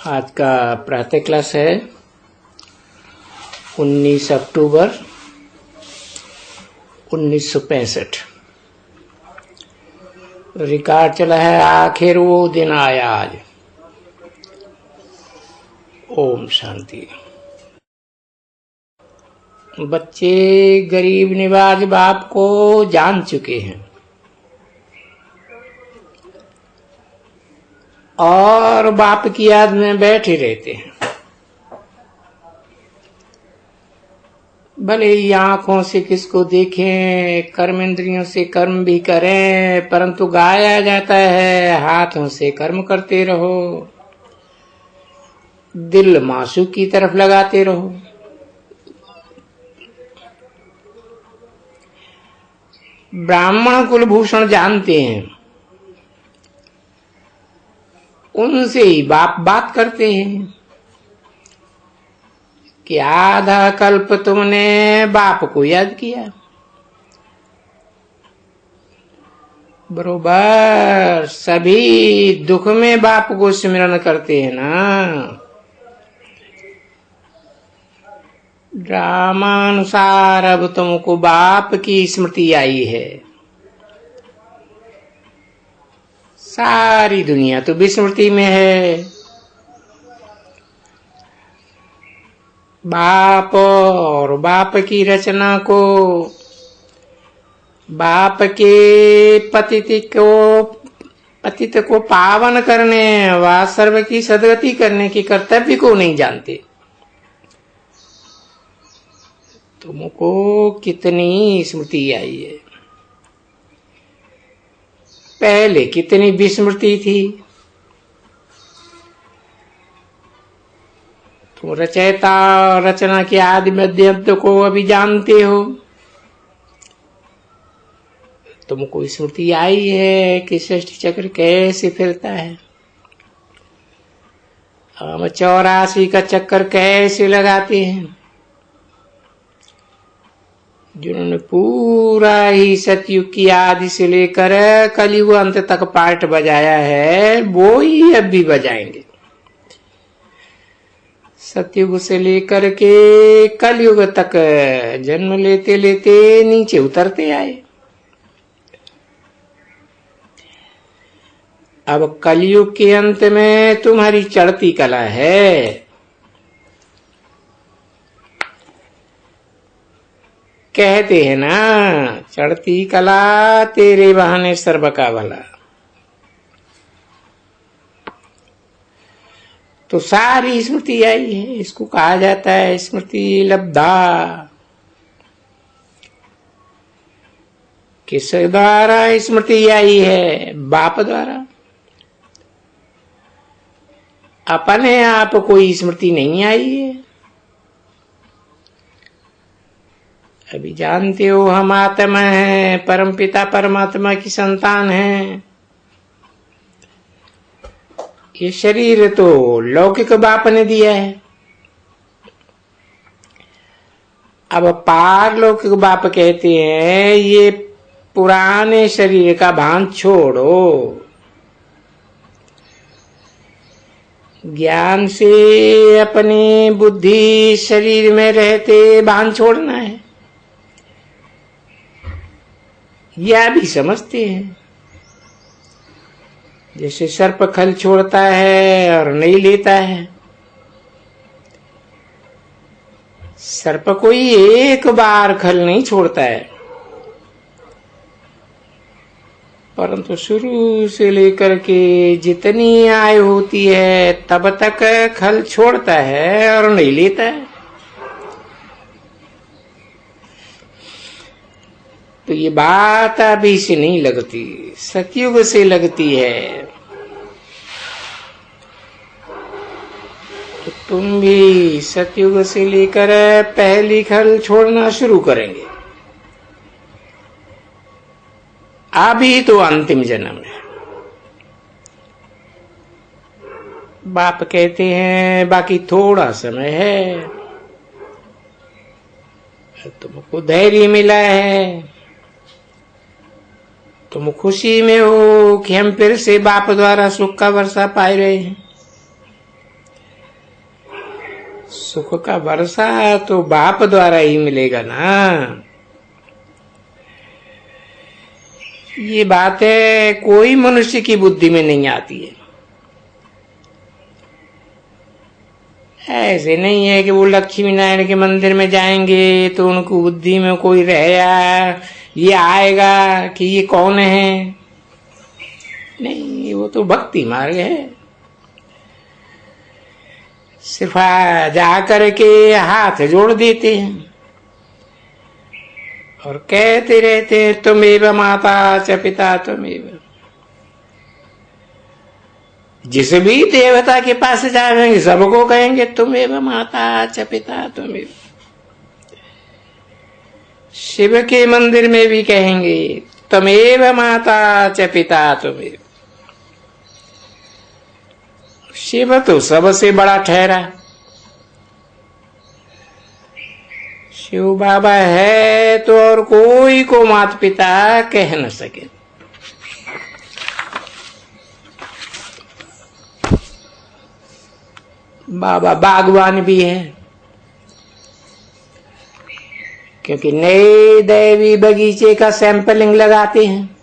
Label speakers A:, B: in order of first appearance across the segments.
A: आज का प्रातः क्लास है 19 अक्टूबर 1965। रिकॉर्ड चला है आखिर वो दिन आया आज। ओम शांति। बच्चे गरीब निवाज बाप को जान चुके हैं और बाप की याद में बैठे रहते हैं। भले ही आंखों से किसको देखें, कर्म इंद्रियों से कर्म भी करें, परंतु गाया जाता है हाथों से कर्म करते रहो, दिल मासूक की तरफ लगाते रहो। ब्राह्मण कुलभूषण जानते हैं, उनसे ही बाप बात करते हैं कि आधा कल्प तुमने बाप को याद किया, बरोबर सभी दुख में बाप को स्मरण करते हैं ना। ड्रामानुसार अब तुमको बाप की स्मृति आई है। सारी दुनिया तो विस्मृति में है। बाप और बाप की रचना को, बाप के पतित को पावन करने व सर्व की सदगति करने के कर्तव्य को नहीं जानते। तुमको कितनी स्मृति आई है, पहले कितनी विस्मृति थी। तुम रचयिता रचना के आदि मध्य अंत को अभी जानते हो। तुमको स्मृति आई है कि सृष्टि चक्र कैसे फिरता है, हम 84 का चक्कर कैसे लगाते हैं। जिन्होंने पूरा ही सतयुग की आदि से लेकर कलयुग अंत तक पार्ट बजाया है, वो ही अब भी बजाएंगे। सतयुग से लेकर के कलयुग तक जन्म लेते लेते नीचे उतरते आए। अब कलयुग के अंत में तुम्हारी चढ़ती कला है। कहते हैं ना, चढ़ती कला तेरे बहाने सर्व का भला। तो सारी स्मृति आई है, इसको कहा जाता है स्मृति लब्धा। किस द्वारा स्मृति आई है? बाप द्वारा। अपने आप कोई स्मृति नहीं आई है। अभी जानते हो हम आत्मा हैं, परमपिता परमात्मा की संतान हैं। ये शरीर तो लौकिक बाप ने दिया है। अब पारलौकिक बाप कहते हैं ये पुराने शरीर का भान छोड़ो। ज्ञान से अपनी बुद्धि शरीर में रहते भान छोड़ना है, यह भी समझते हैं। जैसे सर्प खल छोड़ता है और नहीं लेता है। सर्प कोई एक बार खल नहीं छोड़ता है, परंतु शुरू से लेकर के जितनी आयु होती है तब तक खल छोड़ता है और नहीं लेता है। तो ये बात अभी से नहीं लगती, सतयुग से लगती है। तो तुम भी सतयुग से लेकर पहली खल छोड़ना शुरू करेंगे। अभी तो अंतिम जन्म है। बाप कहते हैं बाकी थोड़ा समय है। तुमको धैर्य मिला है, तुम खुशी में हो कि हम फिर से बाप द्वारा सुख का वर्षा पाए रहे हैं। सुख का वर्षा तो बाप द्वारा ही मिलेगा ना। ये बातें कोई मनुष्य की बुद्धि में नहीं आती है। ऐसे नहीं है कि वो लक्ष्मी नारायण के मंदिर में जाएंगे तो उनको बुद्धि में कोई रहेगा, ये आएगा कि ये कौन है। नहीं, वो तो भक्ति मार्ग है। सिर्फ जा करके हाथ जोड़ देते हैं और कहते रहते हैं तुमेव माता च पिता तुमेव। जिस भी देवता के पास जाएंगे सबको कहेंगे तुमेव माता च पिता तुमेव। शिव के मंदिर में भी कहेंगे तुमेव माता च पिता तुमेव। शिव तो सबसे बड़ा ठहरा। शिव बाबा है तो और कोई को माता पिता कह न सके। बाबा बागवान भी है, क्योंकि नए दैवी बगीचे का सैंपलिंग लगाते हैं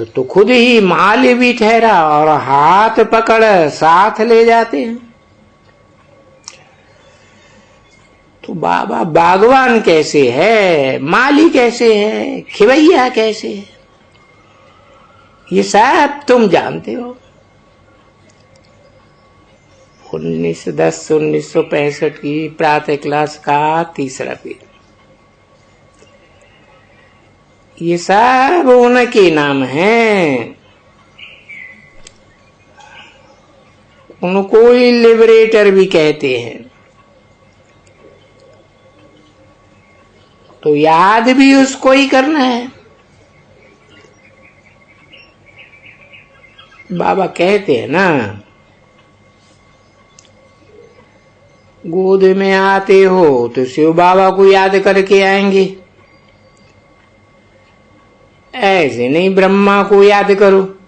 A: तो खुद ही माली भी ठहरा और हाथ पकड़ साथ ले जाते हैं। तो बाबा बागवान कैसे है, माली कैसे है, खिवैया कैसे है, ये सब तुम जानते हो। 19/10/1965 की प्रातः क्लास का तीसरा पीरियड। ये सब उनके नाम हैं। उनको ही लिबरेटर भी कहते हैं। तो याद भी उसको ही करना है। बाबा कहते हैं ना, गोद में आते हो तो शिव बाबा को याद करके आएंगे। ऐसे नहीं ब्रह्मा को याद करो।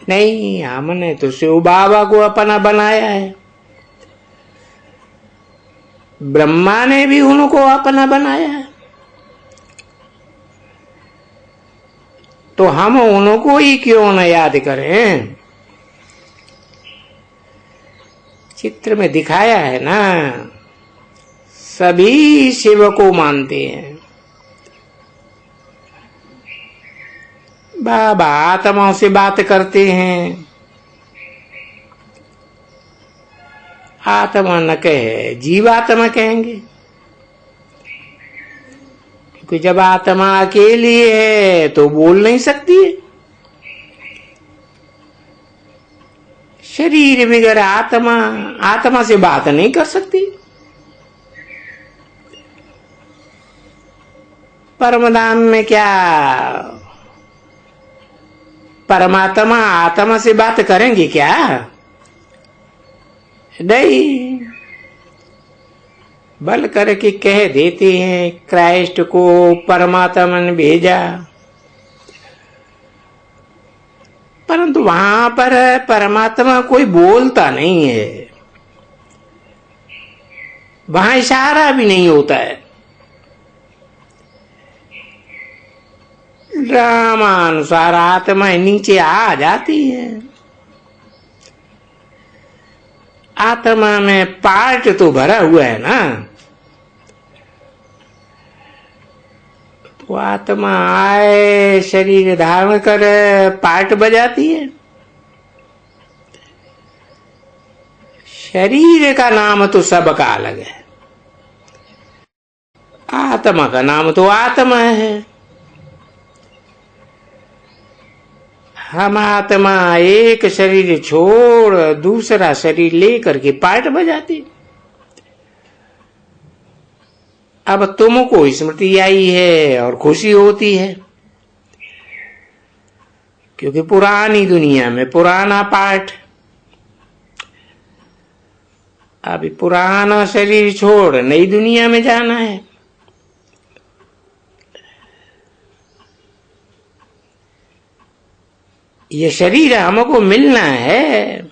A: नहीं, हमने तो शिव बाबा को अपना बनाया है। ब्रह्मा ने भी उनको अपना बनाया है, तो हम उनको ही क्यों न याद करें। चित्र में दिखाया है ना, सभी शिव को मानते हैं। बाबा आत्माओं से बात करते हैं। आत्मा न कहे जीवात्मा कहेंगे, क्योंकि जब आत्मा अकेली है तो बोल नहीं सकती है। शरीर बगैर आत्मा से बात नहीं कर सकती। परमधाम में क्या परमात्मा आत्मा से बात करेंगे क्या? नहीं, बल करके कह देते हैं क्राइस्ट को परमात्मा ने भेजा, परंतु वहां पर परमात्मा कोई बोलता नहीं है, वहां इशारा भी नहीं होता है। ड्रामानुसार आत्मा नीचे आ जाती है। आत्मा में पार्ट तो भरा हुआ है ना, तो आत्मा आए शरीर धारण कर पार्ट बजाती है। शरीर का नाम तो सबका अलग है, आत्मा का नाम तो आत्मा है। हम आत्मा एक शरीर छोड़ दूसरा शरीर लेकर के पार्ट बजाते। अब तुमको स्मृति आई है और खुशी होती है, क्योंकि पुरानी दुनिया में पुराना पार्ट। अभी पुराना शरीर छोड़ नई दुनिया में जाना है। ये शरीर हमको मिलना है,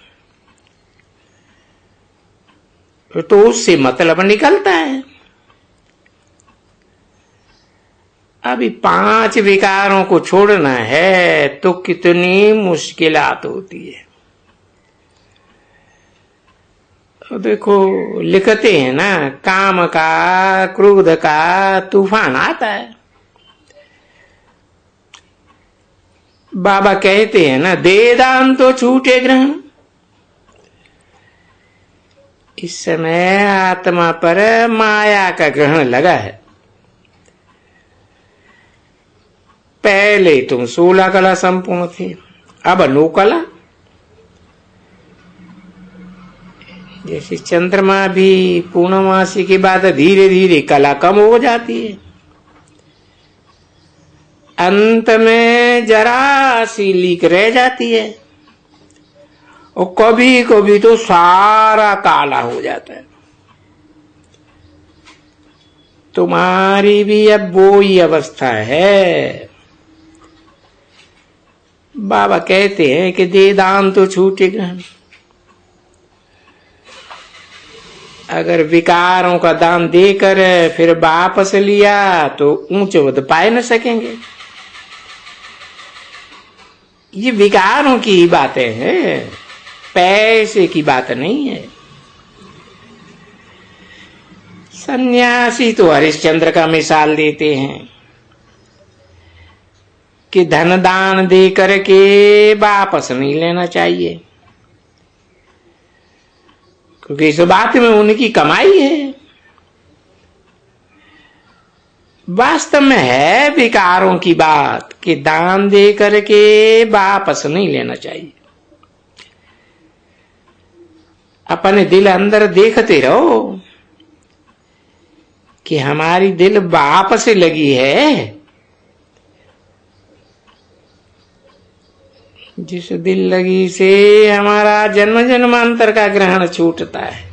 A: तो उससे मतलब निकलता है। अभी 5 विकारों को छोड़ना है तो कितनी मुश्किलात होती है। तो देखो लिखते हैं ना, काम का क्रोध का तूफान आता है। बाबा कहते हैं ना, दे दान तो छूटे ग्रहण। इस समय आत्मा पर माया का ग्रहण लगा है। पहले तुम 16 कला संपूर्ण थे, अब 9 कला। जैसे चंद्रमा भी पूर्णमासी के बाद धीरे धीरे कला कम हो जाती है, अंत में जरा सी लीक रह जाती है, और कभी कभी तो सारा काला हो जाता है। तुम्हारी भी अब वो ही अवस्था है। बाबा कहते हैं कि दे दान तो छूटे ग्रहण। अगर विकारों का दान देकर फिर वापस लिया तो ऊंच पद पाए न सकेंगे। ये विकारों की बातें हैं, पैसे की बात नहीं है। सन्यासी तो हरिश्चंद्र का मिसाल देते हैं कि धन दान दे करके वापस नहीं लेना चाहिए, क्योंकि इस बात में उनकी कमाई है। वास्तव में है विकारों की बात कि दान दे करके वापस नहीं लेना चाहिए। अपने दिल अंदर देखते रहो कि हमारी दिल वापस लगी है। जिस दिल लगी से हमारा जन्म जन्मांतर का ग्रहण छूटता है।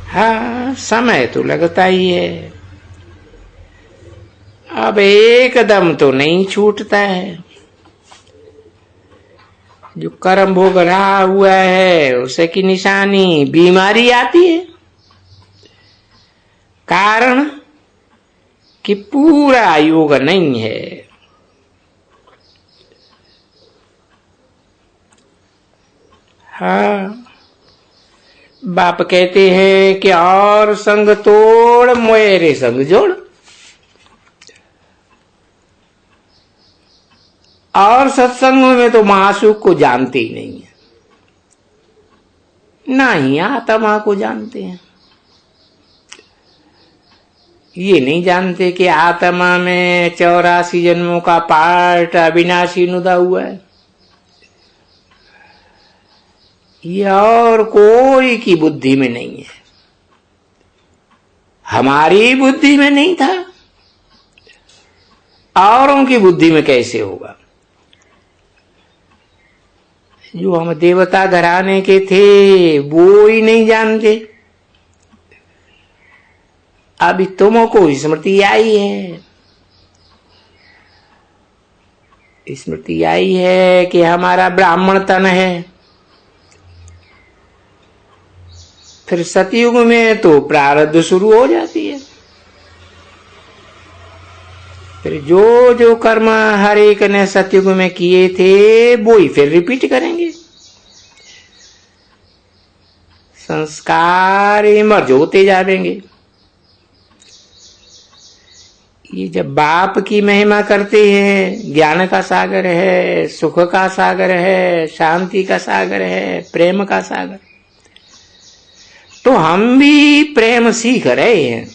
A: हाँ, समय तो लगता ही है, अब एकदम तो नहीं छूटता है। जो कर्म भोग रहा हुआ है उसे की निशानी बीमारी आती है। कारण कि पूरा योग नहीं है। हाँ, बाप कहते हैं कि और संग तोड़ मेरे संग जोड़। और सत्संग में तो महासुख को जानते ही नहीं है, ना ही आत्मा को जानते हैं। ये नहीं जानते कि आत्मा में 84 जन्मों का पाठ अविनाशी नुदा हुआ है। ये और कोई की बुद्धि में नहीं है, हमारी बुद्धि में नहीं था, औरों की बुद्धि में कैसे होगा। जो हम देवता घराने के थे वो ही नहीं जानते। अभी तुमको स्मृति आई है, स्मृति आई है कि हमारा ब्राह्मण तन है। फिर सतयुग में तो प्रारब्ध शुरू हो जाती है। फिर जो जो कर्म हर एक ने सतयुग में किए थे वो ही फिर रिपीट करेंगे। संस्कार मर्ज होते जाएंगे। ये जब बाप की महिमा करते हैं, ज्ञान का सागर है, सुख का सागर है, शांति का सागर है, प्रेम का सागर, तो हम भी प्रेम सीख रहे हैं।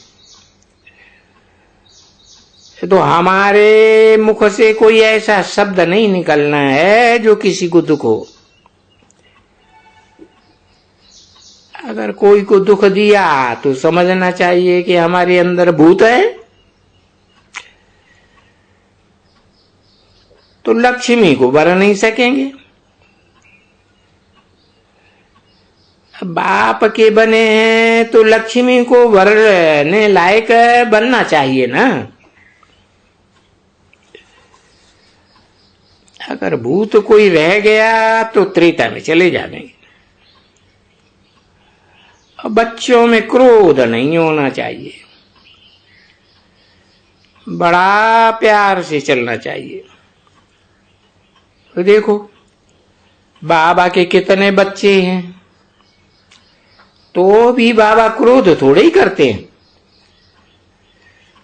A: तो हमारे मुख से कोई ऐसा शब्द नहीं निकलना है जो किसी को दुख हो। अगर कोई को दुख दिया तो समझना चाहिए कि हमारे अंदर भूत है। तो लक्ष्मी को वर नहीं सकेंगे। बाप के बने हैं तो लक्ष्मी को वरने लायक बनना चाहिए ना। अगर भूत कोई रह गया तो त्रेता में चले जाएंगे। बच्चों में क्रोध नहीं होना चाहिए, बड़ा प्यार से चलना चाहिए। तो देखो बाबा के कितने बच्चे हैं, तो भी बाबा क्रोध थोड़े ही करते हैं।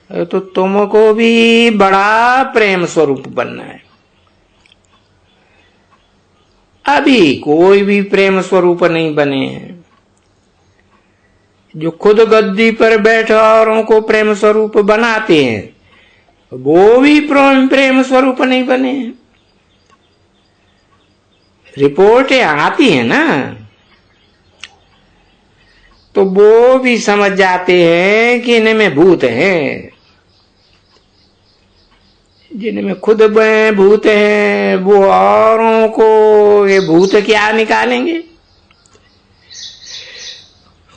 A: तो तुमको भी बड़ा प्रेम स्वरूप बनना है। अभी कोई भी प्रेम स्वरूप नहीं बने हैं। जो खुद गद्दी पर बैठे औरों को प्रेम स्वरूप बनाते हैं, वो भी प्रेम स्वरूप नहीं बने हैं। रिपोर्टें आती है ना, तो वो भी समझ जाते हैं कि इनमें भूत हैं। जिनमें खुद भूत हैं, वो औरों को ये भूत क्या निकालेंगे।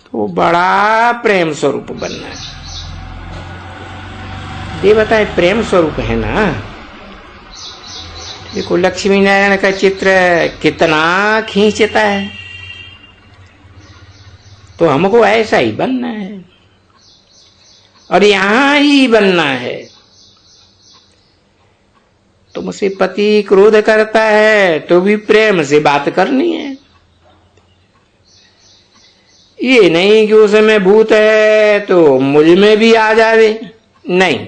A: तो बड़ा प्रेम स्वरूप बनना है। ये बताए प्रेम स्वरूप है ना। देखो लक्ष्मी नारायण का चित्र कितना खींचता है, तो हमको ऐसा ही बनना है और यहां ही बनना है। तुमसे पति क्रोध करता है तो भी प्रेम से बात करनी है। ये नहीं कि उसमें भूत है तो मुझ में भी आ जावे, नहीं।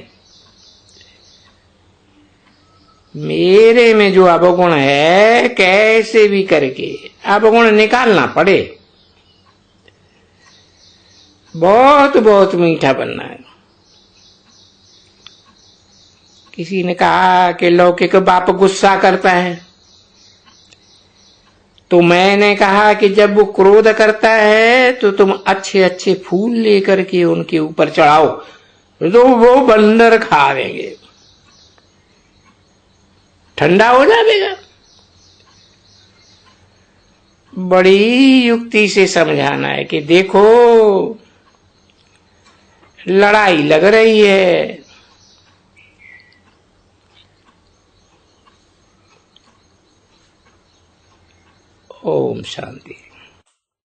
A: मेरे में जो अवगुण है, कैसे भी करके अवगुण निकालना पड़े। बहुत बहुत मीठा बनना है। किसी ने कहा कि लौकिक बाप गुस्सा करता है, तो मैंने कहा कि जब वो क्रोध करता है तो तुम अच्छे अच्छे फूल लेकर के उनके ऊपर चढ़ाओ, तो वो बंदर खा देंगे, ठंडा हो जाएगा। बड़ी युक्ति से समझाना है कि देखो लड़ाई लग रही है, ओम शांति।